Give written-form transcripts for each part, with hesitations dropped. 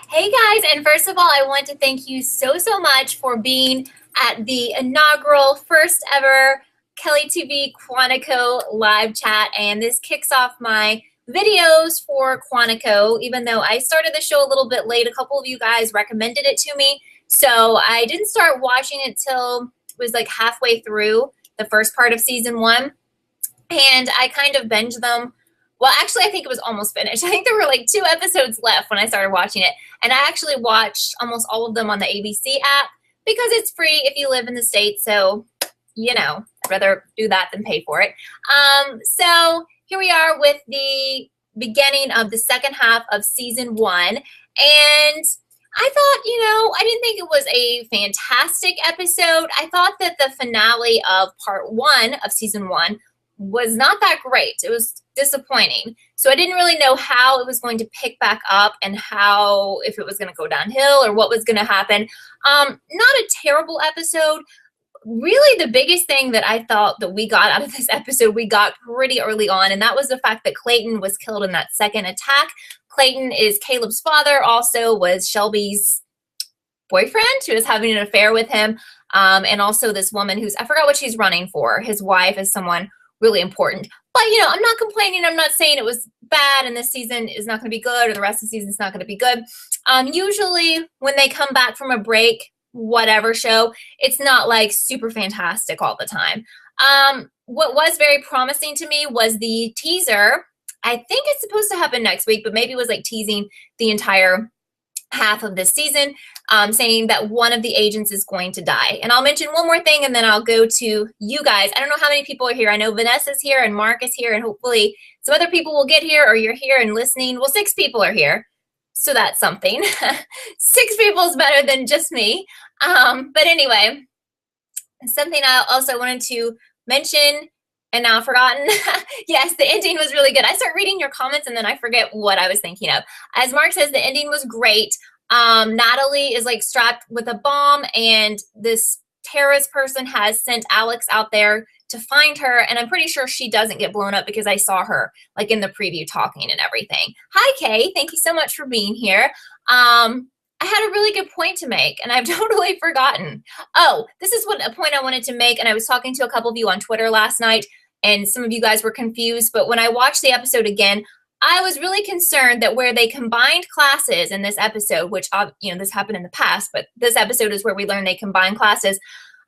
Hey guys, and first of all, I want to thank you so much for being at the inaugural first ever Kelly TV Quantico live chat. And this kicks off my videos for Quantico, even though I started the show a little bit late. A couple of you guys recommended it to me. So I didn't start watching it till it was like halfway through the first part of season 1. And I kind of binged them. Well, actually, I think it was almost finished. I think there were like 2 episodes left when I started watching it. And I actually watched almost all of them on the ABC app because it's free if you live in the States. So, I'd rather do that than pay for it. So here we are with the beginning of the second half of season 1. And I thought, I didn't think it was a fantastic episode. I thought that the finale of part 1 of season 1 was not that great. It was disappointing. So I didn't really know how it was going to pick back up and if it was going to go downhill or what was going to happen. Not a terrible episode. Really, the biggest thing that I thought that we got out of this episode, we got pretty early on, and that was the fact that Clayton was killed in that second attack. Clayton is Caleb's father, also was Shelby's boyfriend who was having an affair with him, and also this woman I forgot what she's running for. His wife is someone really important. But, I'm not complaining. I'm not saying it was bad and this season is not going to be good or the rest of the season is not going to be good. Usually when they come back from a break, whatever show, it's not like super fantastic all the time. What was very promising to me was the teaser. I think it's supposed to happen next week, but maybe it was like teasing the entire half of this season, saying that one of the agents is going to die. And I'll mention one more thing and then I'll go to you guys. I don't know how many people are here. I know Vanessa's here and Mark is here and hopefully some other people will get here or you're here and listening. Well, 6 people are here. So that's something. 6 people is better than just me. But anyway, something I also wanted to mention and now I've forgotten. Yes, the ending was really good. I start reading your comments and then I forget what I was thinking of. As Mark says, the ending was great. Natalie is like strapped with a bomb and this terrorist person has sent Alex out there to find her. And I'm pretty sure she doesn't get blown up because I saw her like in the preview talking and everything. Hi, Kay. Thank you so much for being here. I had a really good point to make, and I've totally forgotten. Oh, this is a point I wanted to make, and I was talking to a couple of you on Twitter last night, and some of you guys were confused, but when I watched the episode again, I was really concerned that where they combined classes in this episode, which, this happened in the past, but this episode is where we learn they combine classes.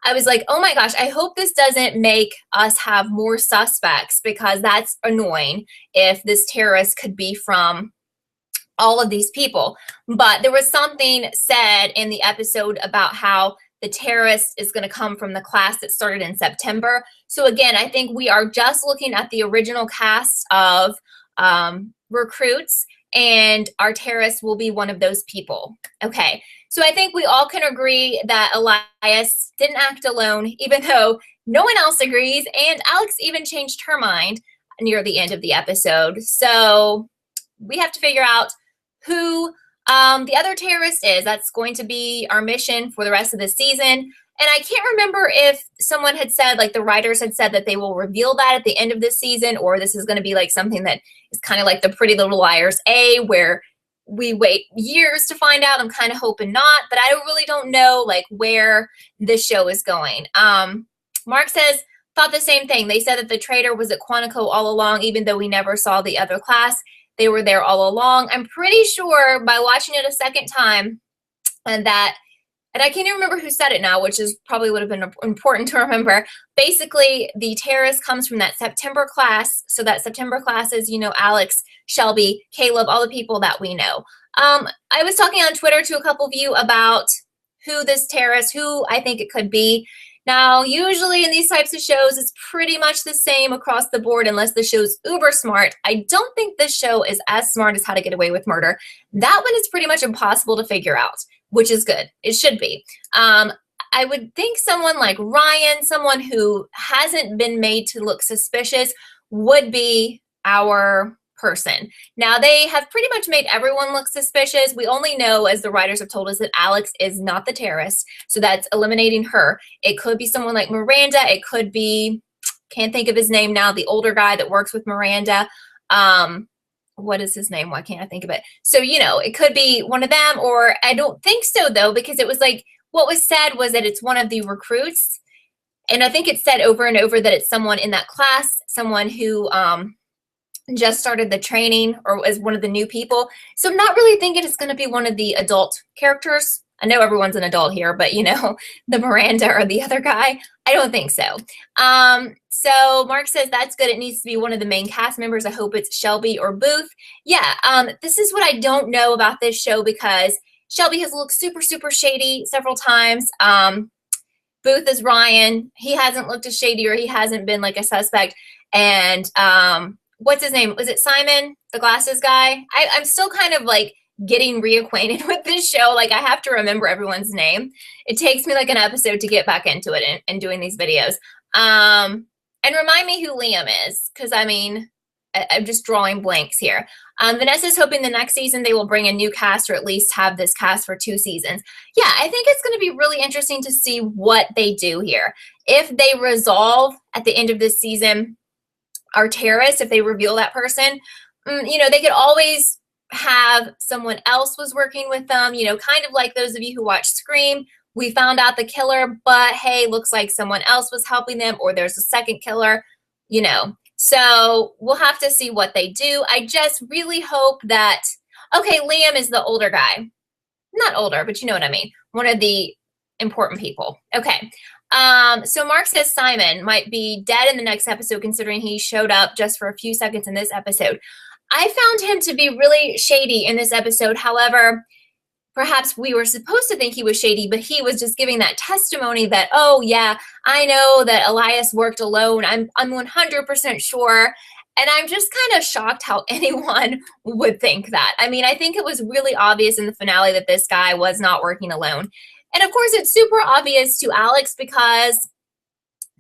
I was like, oh my gosh, I hope this doesn't make us have more suspects because that's annoying if this terrorist could be from all of these people. But there was something said in the episode about how the terrorist is going to come from the class that started in September. So again, I think we are just looking at the original cast of recruits, and our terrorist will be one of those people. Okay, so I think we all can agree that Elias didn't act alone, even though no one else agrees, and Alex even changed her mind near the end of the episode. So we have to figure out who the other terrorist is. That's going to be our mission for the rest of the season. And I can't remember if someone had said, like the writers had said that they will reveal that at the end of this season, or this is going to be like something that is kind of like the Pretty Little Liars A, where we wait years to find out. I'm kind of hoping not, but I really don't know like where this show is going. Mark says, thought the same thing. They said that the traitor was at Quantico all along, even though we never saw the other class. They were there all along. I'm pretty sure by watching it a second time and I can't even remember who said it now, which is probably would have been important to remember. Basically, the terrorist comes from that September class. So that September class is, Alex, Shelby, Caleb, all the people that we know. I was talking on Twitter to a couple of you about who I think it could be. Now, usually in these types of shows, it's pretty much the same across the board unless the show's uber smart. I don't think this show is as smart as How to Get Away with Murder. That one is pretty much impossible to figure out, which is good. It should be. I would think someone like Ryan, someone who hasn't been made to look suspicious, would be our person. Now, they have pretty much made everyone look suspicious. We only know, as the writers have told us, that Alex is not the terrorist, so that's eliminating her. It could be someone like Miranda. It could be, can't think of his name now, the older guy that works with Miranda. what is his name? Why can't I think of it? So, you know, it could be one of them, or I don't think so though, because it was like, what was said was that it's one of the recruits. And I think it's said over and over that it's someone in that class, someone who just started the training or is one of the new people. So I'm not really thinking it's going to be one of the adult characters. I know everyone's an adult here, but you know, the Miranda or the other guy, I don't think so. So Mark says that's good. It needs to be one of the main cast members. I hope it's Shelby or Booth. Yeah, this is what I don't know about this show, because Shelby has looked super, super shady several times. Booth is Ryan. He hasn't looked as shady, or he hasn't been like a suspect. And what's his name? Was it Simon, the glasses guy? I'm still kind of like getting reacquainted with this show. Like, I have to remember everyone's name. It takes me like an episode to get back into it and doing these videos. And remind me who Liam is, because I mean, I'm just drawing blanks here. Vanessa's hoping the next season they will bring a new cast, or at least have this cast for 2 seasons. Yeah, I think it's going to be really interesting to see what they do here. If they resolve at the end of this season our terrorist, if they reveal that person, you know, they could always have someone else was working with them, you know, kind of like those of you who watch Scream. We found out the killer, but hey, looks like someone else was helping them, or there's a second killer, you know. So we'll have to see what they do. I just really hope that, okay, Liam is the older guy. Not older, but you know what I mean. One of the important people. Okay. So Mark says Simon might be dead in the next episode, considering he showed up just for a few seconds in this episode. I found him to be really shady in this episode. However, perhaps we were supposed to think he was shady, but he was just giving that testimony that, oh yeah, I know that Elias worked alone. I'm 100% sure. And I'm just kind of shocked how anyone would think that. I mean, I think it was really obvious in the finale that this guy was not working alone. And of course, it's super obvious to Alex, because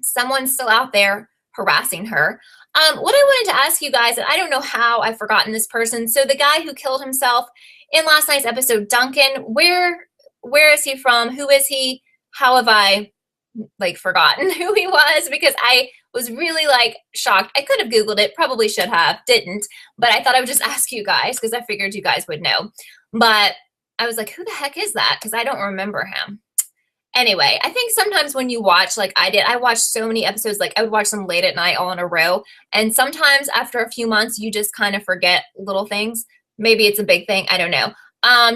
someone's still out there harassing her. What I wanted to ask you guys, and I don't know how I've forgotten this person. So the guy who killed himself in last night's episode, Duncan, where is he from? Who is he? How have I like forgotten who he was? Because I was really like shocked. I could have Googled it, probably should have, didn't. But I thought I would just ask you guys, because I figured you guys would know. But I was like, who the heck is that? Because I don't remember him. Anyway, I think sometimes when you watch, like I did, I watched so many episodes, like I would watch them late at night all in a row. And sometimes after a few months, you just kind of forget little things. Maybe it's a big thing. I don't know.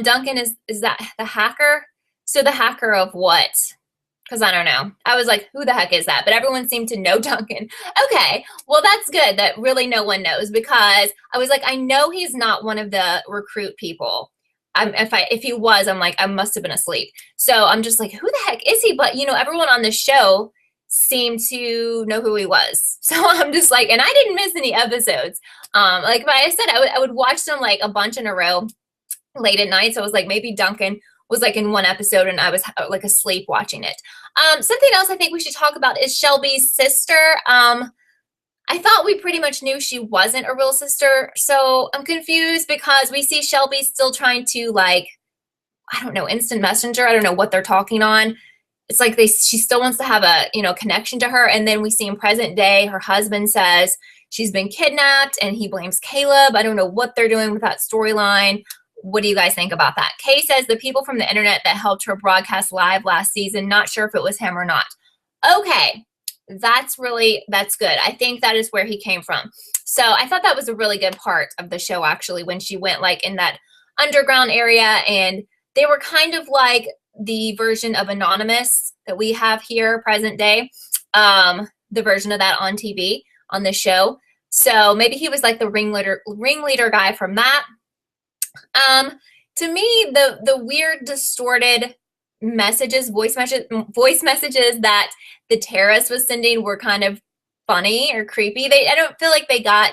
Duncan, is that the hacker? So the hacker of what? Because I don't know. I was like, who the heck is that? But everyone seemed to know Duncan. Okay, well, that's good that really no one knows, because I was like, I know he's not one of the recruit people. If he was, I'm like, I must have been asleep. So I'm just like, who the heck is he? But, you know, everyone on the show seemed to know who he was. So I'm just like, and I didn't miss any episodes. Like I said, I would watch them like a bunch in a row late at night. So I was like, maybe Duncan was like in one episode and I was like asleep watching it. Something else I think we should talk about is Shelby's sister. I thought we pretty much knew she wasn't a real sister, so I'm confused because we see Shelby still trying to, like, I don't know, instant messenger. I don't know what they're talking on. It's like she still wants to have a, you know, connection to her, and then we see in present day, her husband says she's been kidnapped, and he blames Caleb. I don't know what they're doing with that storyline. What do you guys think about that? Kay says the people from the internet that helped her broadcast live last season, not sure if it was him or not. Okay. That's good. I think that is where he came from. So I thought that was a really good part of the show, actually, when she went like in that underground area, and they were kind of like the version of Anonymous that we have here present day, the version of that on TV on the show. So maybe he was like the ringleader guy from that. To me, the weird distorted voice messages that the terrorist was sending were kind of funny or creepy. I don't feel like they got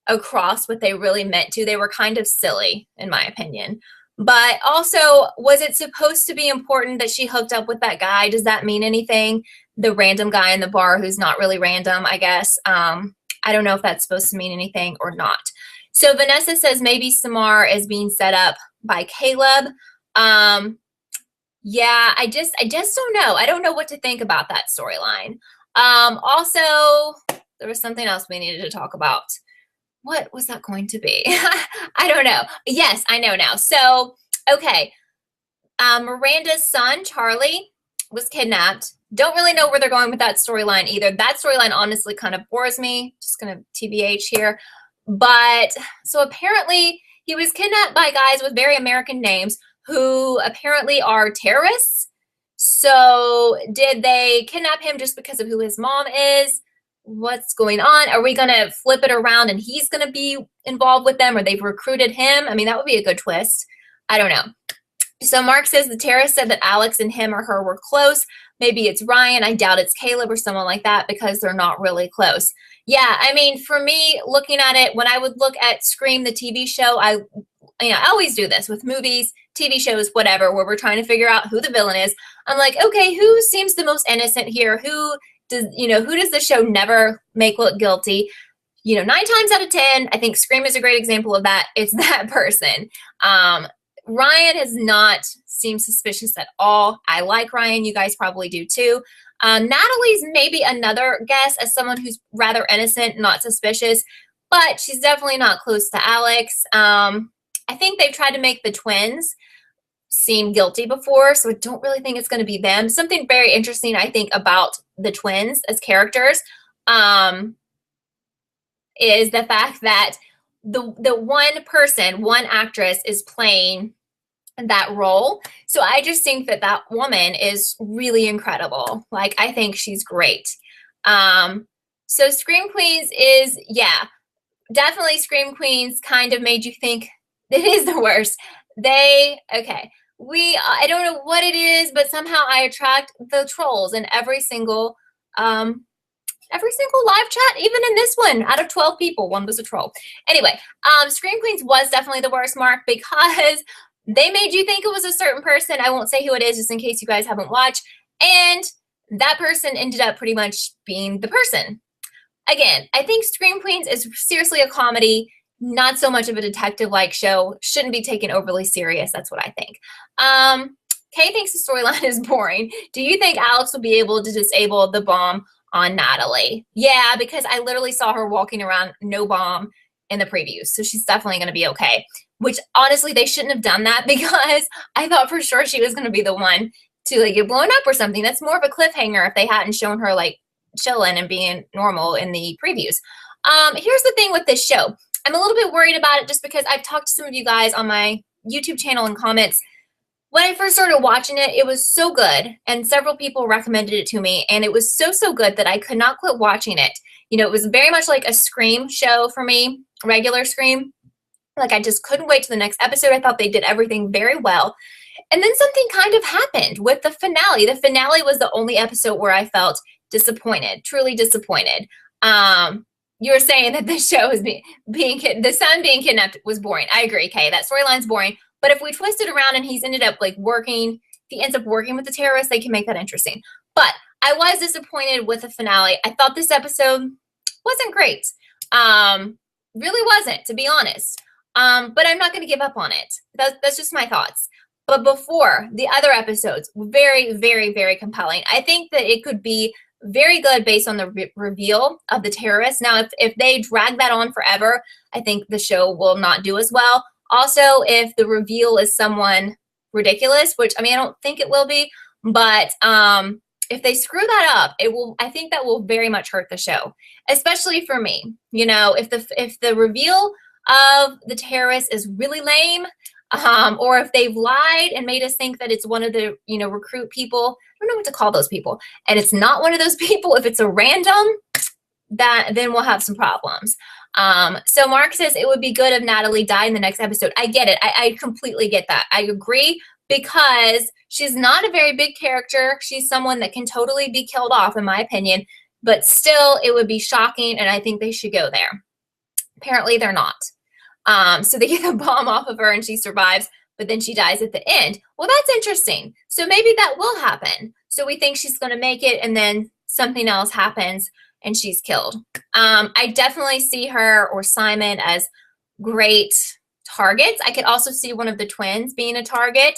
across what they really meant to. They were kind of silly, in my opinion. But also, was it supposed to be important that she hooked up with that guy? Does that mean anything? The random guy in the bar who's not really random, I guess. I don't know if that's supposed to mean anything or not. So Vanessa says maybe Samar is being set up by Caleb. Yeah, I just don't know. I don't know what to think about that storyline. Also, there was something else we needed to talk about. what was that going to be? I don't know. Yes, I know now. So, okay. Miranda's son, Charlie, was kidnapped. Don't really know where they're going with that storyline either. That storyline honestly kind of bores me. Just gonna TBH here. But so apparently he was kidnapped by guys with very American names who apparently are terrorists. So did they kidnap him just because of who his mom is? What's going on? Are we gonna flip it around and he's gonna be involved with them, or they've recruited him? I mean, that would be a good twist. I don't know. So Mark says the terrorist said that Alex and him or her were close. Maybe it's Ryan. I doubt it's Caleb or someone like that because they're not really close. Yeah, I mean, for me, looking at it, when I would look at Scream, the TV show, I always do this with movies, TV shows, whatever, where we're trying to figure out who the villain is. I'm like, okay, who seems the most innocent here? Who does the show never make look guilty? 9 times out of 10, I think Scream is a great example of that. It's that person. Ryan has not seemed suspicious at all. I like Ryan. You guys probably do too. Natalie's maybe another guess as someone who's rather innocent, not suspicious, but she's definitely not close to Alex. I think they've tried to make the twins seem guilty before, so I don't really think it's going to be them. Something very interesting, I think, about the twins as characters is the fact that the one actress is playing that role. So I just think that woman is really incredible. Like, I think she's great. So Scream Queens is, yeah, definitely Scream Queens kind of made you think it is the worst. I don't know what it is, but somehow I attract the trolls in every single live chat, even in this one. Out of 12 people, one was a troll. Anyway, Scream Queens was definitely the worst, Mark, because they made you think it was a certain person. I won't say who it is just in case you guys haven't watched. And that person ended up pretty much being the person. Again, I think Scream Queens is seriously a comedy, not so much of a detective-like show. Shouldn't be taken overly serious. That's what I think. Kay thinks the storyline is boring. Do you think Alex will be able to disable the bomb on Natalie? Yeah, because I literally saw her walking around no bomb in the previews, so she's definitely going to be okay. Which, honestly, they shouldn't have done that because I thought for sure she was going to be the one to get blown up or something. That's more of a cliffhanger if they hadn't shown her chilling and being normal in the previews. Here's the thing with this show. I'm a little bit worried about it just because I've talked to some of you guys on my YouTube channel and comments. When I first started watching it, it was so good, and several people recommended it to me, and it was so good that I could not quit watching it. It was very much like a Scream show for me, regular Scream. I just couldn't wait to the next episode. I thought they did everything very well. And then something kind of happened with the finale. The finale was the only episode where I felt disappointed, truly disappointed. You were saying that the show is the son being kidnapped was boring. I agree, Kay. That storyline's boring. But if we twist it around and he's ended up if he ends up working with the terrorists, they can make that interesting. But I was disappointed with the finale. I thought this episode wasn't great. Really wasn't, to be honest. But I'm not going to give up on it. That's just my thoughts. But before, the other episodes, very, very, very compelling. I think that it could be very good based on the reveal of the terrorists. Now, if they drag that on forever, I think the show will not do as well. Also, if the reveal is someone ridiculous, which, I don't think it will be, but if they screw that up, I think that will very much hurt the show, especially for me. If the reveal of the terrorists is really lame, or if they've lied and made us think that it's one of the, recruit people, I don't know what to call those people, and it's not one of those people, if it's a random, then we'll have some problems. So Mark says it would be good if Natalie died in the next episode. I get it. I completely get that. I agree, because she's not a very big character. She's someone that can totally be killed off, in my opinion, but still it would be shocking, and I think they should go there. Apparently they're not. So they get the bomb off of her and she survives, but then she dies at the end. Well, that's interesting. So maybe that will happen. So we think she's going to make it, and then something else happens and she's killed. I definitely see her or Simon as great targets. I could also see one of the twins being a target,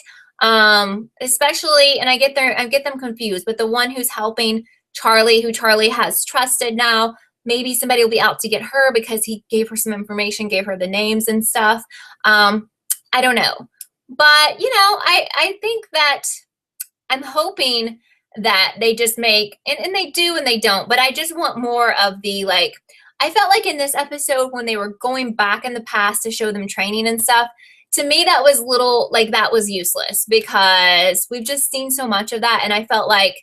especially, and I get them confused, but the one who's helping Charlie, who Charlie has trusted now, maybe somebody will be out to get her because he gave her some information, gave her the names and stuff. I don't know. But, you know, I think that I'm hoping that they just make, and they do and they don't, but I just want more of the, like, I felt like in this episode when they were going back in the past to show them training and stuff, to me that was that was useless because we've just seen so much of that, and I felt like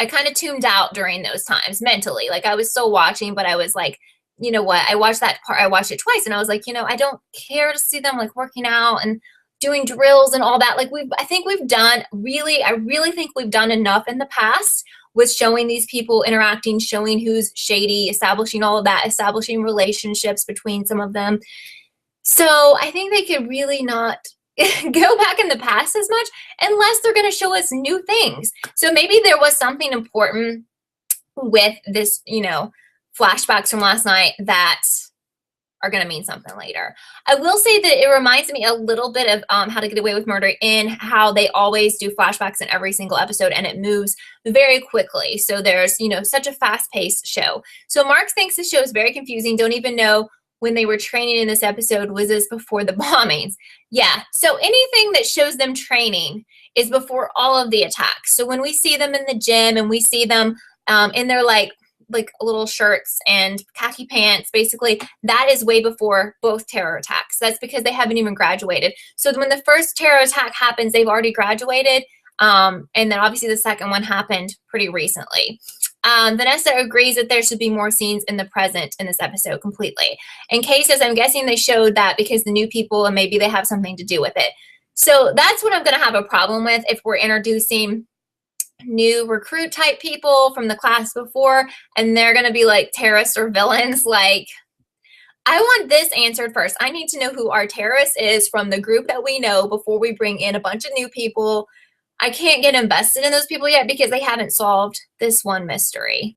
I kind of tuned out during those times mentally. Like, I was still watching, but I was like, you know what, I watched that part, I watched it twice, and I was like, you know, I don't care to see them like working out and doing drills and all that. Like, I think we've done I really think we've done enough in the past with showing these people interacting, showing who's shady, establishing all of that, establishing relationships between some of them. So I think they could really not go back in the past as much unless they're going to show us new things. So maybe there was something important with this, you know, flashbacks from last night that are going to mean something later. I will say that it reminds me a little bit of How to Get Away with Murder, in how they always do flashbacks in every single episode, and it moves very quickly. So there's, you know, such a fast-paced show. So Mark thinks the show is very confusing. Don't even know when they were training in this episode. Was this before the bombings? Yeah. So anything that shows them training is before all of the attacks. So when we see them in the gym and we see them in their like little shirts and khaki pants, basically, that is way before both terror attacks. That's because they haven't even graduated. So when the first terror attack happens, they've already graduated. And then obviously the second one happened pretty recently. Vanessa agrees that there should be more scenes in the present in this episode completely. And Kay says, I'm guessing they showed that because the new people, and maybe they have something to do with it. So that's what I'm going to have a problem with if we're introducing new recruit type people from the class before, and they're going to be like terrorists or villains. Like, I want this answered first. I need to know who our terrorist is from the group that we know before we bring in a bunch of new people. I can't get invested in those people yet because they haven't solved this one mystery.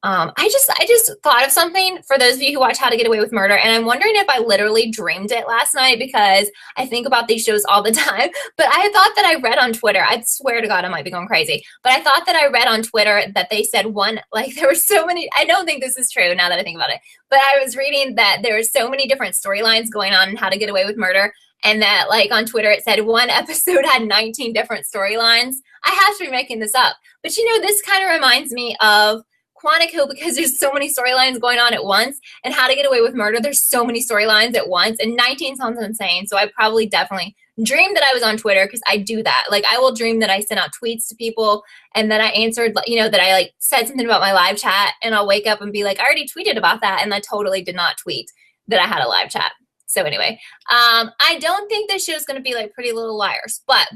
I just thought of something for those of you who watch How to Get Away with Murder, and I'm wondering if I literally dreamed it last night because I think about these shows all the time. But I thought that I read on Twitter, I swear to God I might be going crazy, but I thought that I read on Twitter that they said there were so many, I don't think this is true now that I think about it, but I was reading that there were so many different storylines going on in How to Get Away with Murder, and that like on Twitter it said one episode had 19 different storylines. I have to be making this up. But you know, this kind of reminds me of QUANTICO because there's so many storylines going on at once, and How to Get Away with Murder, there's so many storylines at once, and 19 sounds insane. So I probably definitely dreamed that I was on Twitter, because I do that. Like, I will dream that I sent out tweets to people, and then I answered, you know, that I like said something about my live chat, and I'll wake up and be like, I already tweeted about that, and I totally did not tweet that I had a live chat. So anyway, I don't think this show is going to be like Pretty Little Liars, but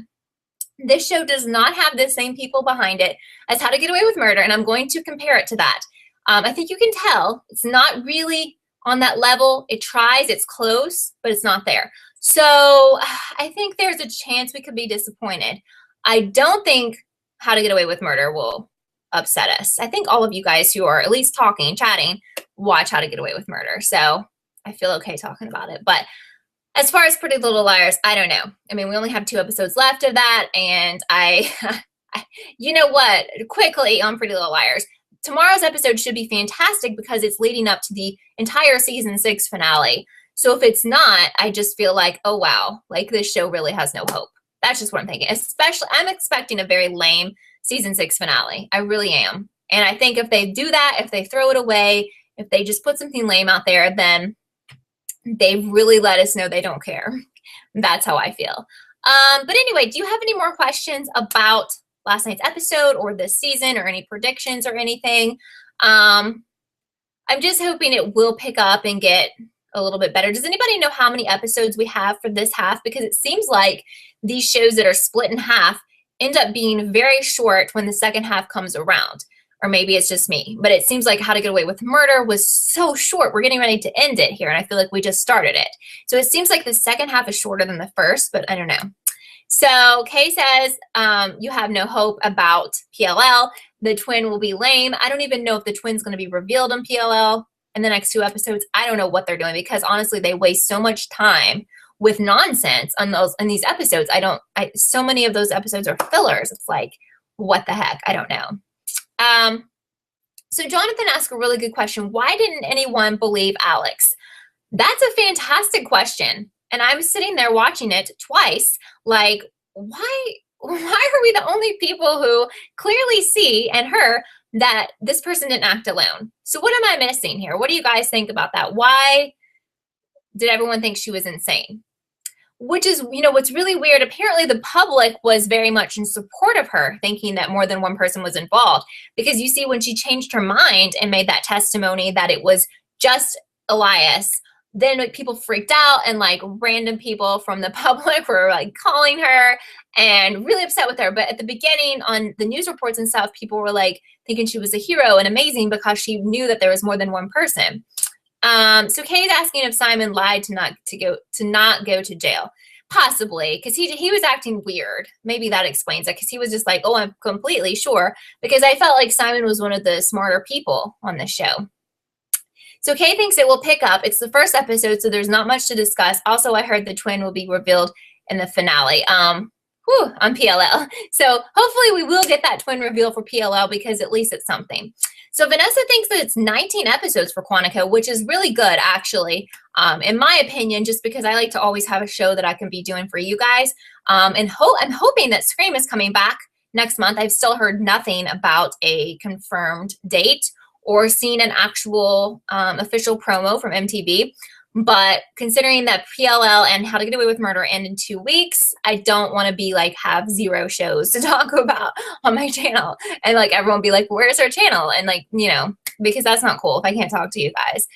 this show does not have the same people behind it as How to Get Away with Murder, and I'm going to compare it to that. I think you can tell it's not really on that level. It tries, it's close, but it's not there. So I think there's a chance we could be disappointed. I don't think How to Get Away with Murder will upset us. I think all of you guys who are at least talking, chatting, watch How to Get Away with Murder. So I feel okay talking about it. But as far as Pretty Little Liars, I don't know. I mean, we only have 2 episodes left of that, and you know what? Quickly on Pretty Little Liars, tomorrow's episode should be fantastic because it's leading up to the entire season 6 finale. So if it's not, I just feel like, oh wow, like this show really has no hope. That's just what I'm thinking. Especially, I'm expecting a very lame season 6 finale. I really am. And I think if they do that, if they throw it away, if they just put something lame out there, then they really let us know they don't care. That's how I feel. But anyway, do you have any more questions about last night's episode or this season or any predictions or anything? I'm just hoping it will pick up and get a little bit better. Does anybody know how many episodes we have for this half? Because it seems like these shows that are split in half end up being very short when the second half comes around. Or maybe it's just me, but it seems like How to Get Away with Murder was so short. We're getting ready to end it here, and I feel like we just started it. So it seems like the second half is shorter than the first, but I don't know. So Kay says, you have no hope about PLL. The twin will be lame. I don't even know if the twin's going to be revealed in PLL in the next 2 episodes. I don't know what they're doing because honestly, they waste so much time with nonsense on these episodes. So many of those episodes are fillers. It's like, what the heck? I don't know. So Jonathan asked a really good question. Why didn't anyone believe Alex? That's a fantastic question. And I'm sitting there watching it twice, like, why are we the only people who clearly see and her that this person didn't act alone? So what am I missing here? What do you guys think about that? Why did everyone think she was insane? Which is, what's really weird. Apparently the public was very much in support of her, thinking that more than one person was involved. Because you see, when she changed her mind and made that testimony that it was just Elias, then like people freaked out, and like random people from the public were like calling her and really upset with her. But at the beginning on the news reports and stuff, people were like thinking she was a hero and amazing because she knew that there was more than one person. So Kay's asking if Simon lied to not go to jail. Possibly, because he was acting weird. Maybe that explains it, because he was just like, oh, I'm completely sure, because I felt like Simon was one of the smarter people on this show. So Kay thinks it will pick up. It's the first episode, so there's not much to discuss. Also, I heard the twin will be revealed in the finale. On PLL. So hopefully we will get that twin reveal for PLL, because at least it's something. So Vanessa thinks that it's 19 episodes for Quantico, which is really good, actually, in my opinion, just because I like to always have a show that I can be doing for you guys. And I'm hoping that Scream is coming back next month. I've still heard nothing about a confirmed date or seen an actual official promo from MTV. But considering that PLL and How to Get Away with Murder end in 2 weeks, I don't want to be like have 0 shows to talk about on my channel. And like everyone be like, where's our channel? And like, because that's not cool if I can't talk to you guys.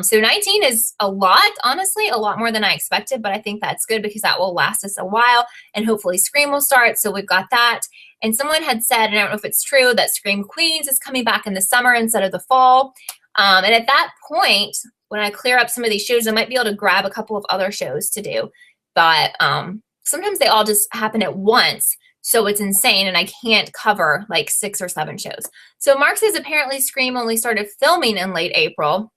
So 19 is a lot, honestly, a lot more than I expected, but I think that's good because that will last us a while, and hopefully Scream will start. So we've got that. And someone had said, and I don't know if it's true, that Scream Queens is coming back in the summer instead of the fall. And at that point, when I clear up some of these shows, I might be able to grab a couple of other shows to do. But sometimes they all just happen at once. So it's insane, and I can't cover like 6 or 7 shows. So Mark says apparently Scream only started filming in late April.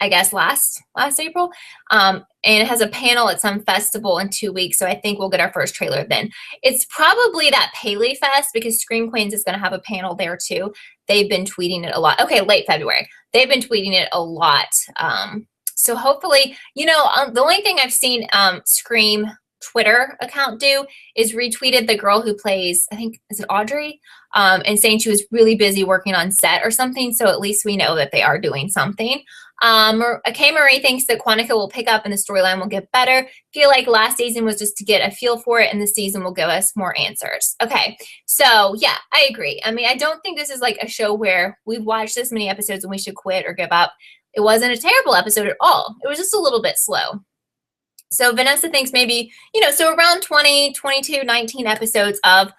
I guess last April. And it has a panel at some festival in 2 weeks. So I think we'll get our first trailer then. It's probably that Paley Fest, because Scream Queens is going to have a panel there too. They've been tweeting it a lot. Okay, late February. They've been tweeting it a lot. So hopefully, the only thing I've seen Scream Twitter account do is retweeted the girl who plays, I think, is it Audrey? And saying she was really busy working on set or something. So at least we know that they are doing something. Kay Marie thinks that Quantico will pick up and the storyline will get better. Feel like last season was just to get a feel for it, and the season will give us more answers. Okay, so yeah, I agree. I mean, I don't think this is like a show where we've watched this many episodes and we should quit or give up. It wasn't a terrible episode at all. It was just a little bit slow. So Vanessa thinks maybe, so around 20, 22, 19 episodes of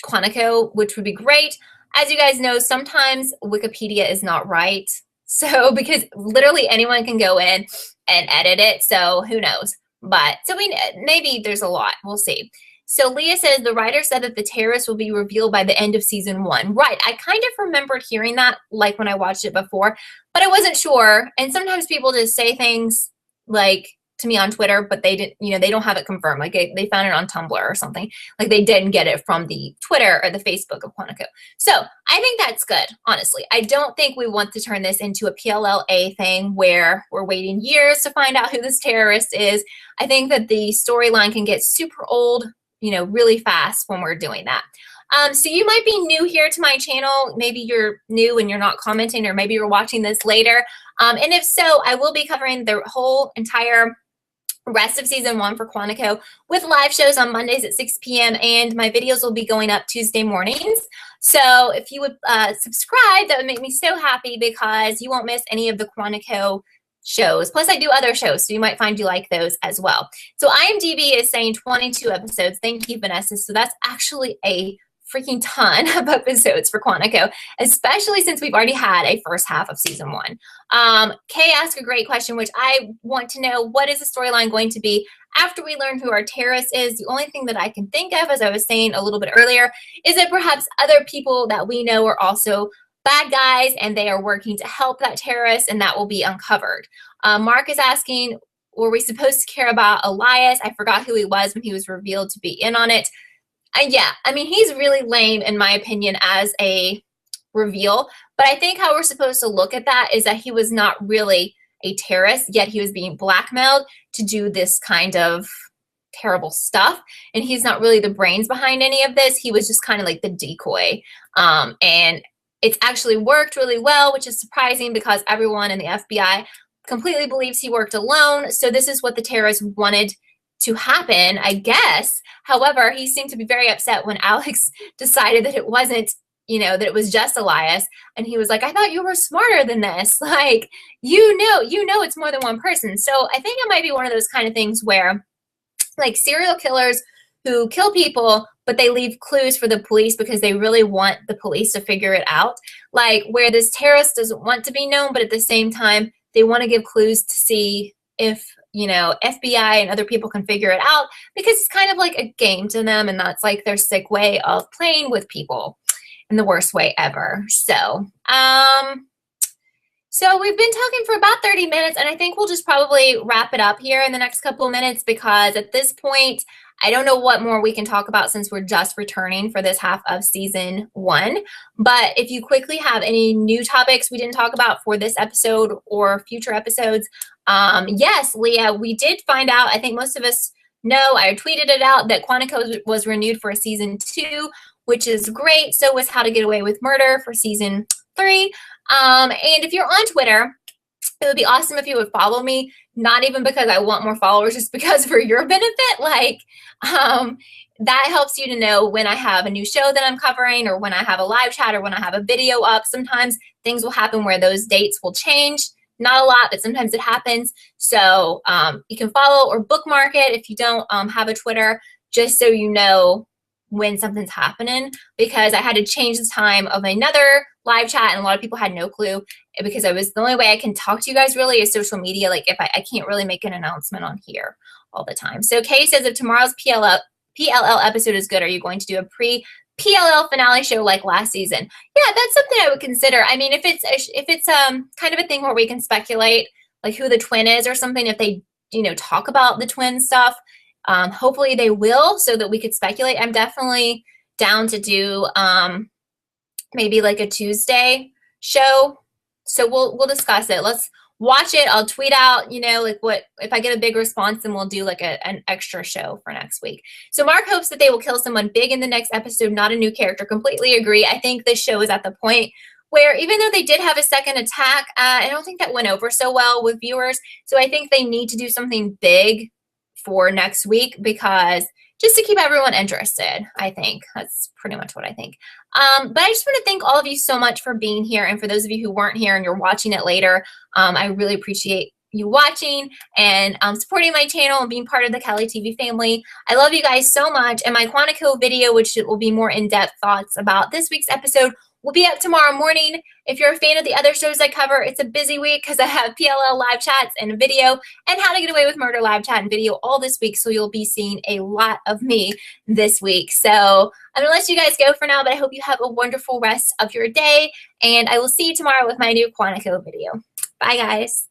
Quantico, which would be great. As you guys know, sometimes Wikipedia is not right. So, because literally anyone can go in and edit it. So who knows? But, so maybe there's a lot. We'll see. So Leah says the writer said that the terrorist will be revealed by the end of season 1. Right. I kind of remembered hearing that like when I watched it before, but I wasn't sure. And sometimes people just say things like to me on Twitter, but they didn't, they don't have it confirmed. Like they found it on Tumblr or something. Like they didn't get it from the Twitter or the Facebook of Quantico. So I think that's good, honestly. I don't think we want to turn this into a PLLA thing where we're waiting years to find out who this terrorist is. I think that the storyline can get super old, really fast when we're doing that. So you might be new here to my channel. Maybe you're new and you're not commenting, or maybe you're watching this later. And if so, I will be covering the whole entire rest of season 1 for Quantico with live shows on Mondays at 6 p.m. and my videos will be going up Tuesday mornings. So if you would subscribe, that would make me so happy, because you won't miss any of the Quantico shows. Plus I do other shows, so you might find you like those as well. So IMDb is saying 22 episodes. Thank you, Vanessa. So that's actually a freaking ton of episodes for Quantico, especially since we've already had a first half of season 1. Kay asked a great question, which I want to know, what is the storyline going to be after we learn who our terrorist is? The only thing that I can think of, as I was saying a little bit earlier, is that perhaps other people that we know are also bad guys and they are working to help that terrorist, and that will be uncovered. Mark is asking, were we supposed to care about Elias? I forgot who he was when he was revealed to be in on it. Yeah, I mean, he's really lame, in my opinion, as a reveal. But I think how we're supposed to look at that is that he was not really a terrorist, yet he was being blackmailed to do this kind of terrible stuff. And he's not really the brains behind any of this. He was just kind of like the decoy. And it's actually worked really well, which is surprising because everyone in the FBI completely believes he worked alone. So this is what the terrorists wanted to happen, I guess. However, he seemed to be very upset when Alex decided that it wasn't, you know, that it was just Elias. And he was like, I thought you were smarter than this. Like, you know it's more than one person. So I think it might be one of those kind of things where, like, serial killers who kill people, but they leave clues for the police because they really want the police to figure it out. Like, where this terrorist doesn't want to be known, but at the same time, they want to give clues to see if, you know, FBI and other people can figure it out, because it's kind of like a game to them, and that's like their sick way of playing with people in the worst way ever. So, so we've been talking for about 30 minutes, and I think we'll just probably wrap it up here in the next couple of minutes, because at this point, I don't know what more we can talk about since we're just returning for this half of season 1. But if you quickly have any new topics we didn't talk about for this episode or future episodes, yes, Leah, we did find out, I think most of us know, I tweeted it out, that Quantico was renewed for season 2, which is great. So was How to Get Away with Murder for season 3. And if you're on Twitter, it would be awesome if you would follow me, not even because I want more followers, just because for your benefit. Like, that helps you to know when I have a new show that I'm covering, or when I have a live chat, or when I have a video up. Sometimes things will happen where those dates will change. Not a lot, but sometimes it happens. So you can follow or bookmark it if you don't have a Twitter, just so you know when something's happening, because I had to change the time of another live chat, and a lot of people had no clue, because I was, the only way I can talk to you guys really is social media. Like, if I can't really make an announcement on here all the time. So Kay says, if tomorrow's PLL episode is good, are you going to do a pre-PLL finale show like last season? Yeah, that's something I would consider. I mean, if it's kind of a thing where we can speculate like who the twin is or something, if they, you know, talk about the twin stuff, hopefully they will, so that we could speculate. I'm definitely down to do maybe like a Tuesday show. So we'll discuss it. Let's watch it. I'll tweet out, you know, like what, if I get a big response, then we'll do like an extra show for next week. So Mark hopes that they will kill someone big in the next episode, not a new character. Completely agree. I think this show is at the point where, even though they did have a second attack, I don't think that went over so well with viewers. So I think they need to do something big for next week, because just to keep everyone interested. I think that's pretty much what I think. But I just want to thank all of you so much for being here. And for those of you who weren't here and you're watching it later, I really appreciate you watching and supporting my channel and being part of the Kelly TV family. I love you guys so much. And my Quantico video, which will be more in-depth thoughts about this week's episode, will be up tomorrow morning. If you're a fan of the other shows I cover, it's a busy week because I have PLL live chats and a video, and How to Get Away with Murder live chat and video all this week. So you'll be seeing a lot of me this week. So I'm gonna let you guys go for now, but I hope you have a wonderful rest of your day, and I will see you tomorrow with my new Quantico video. Bye, guys.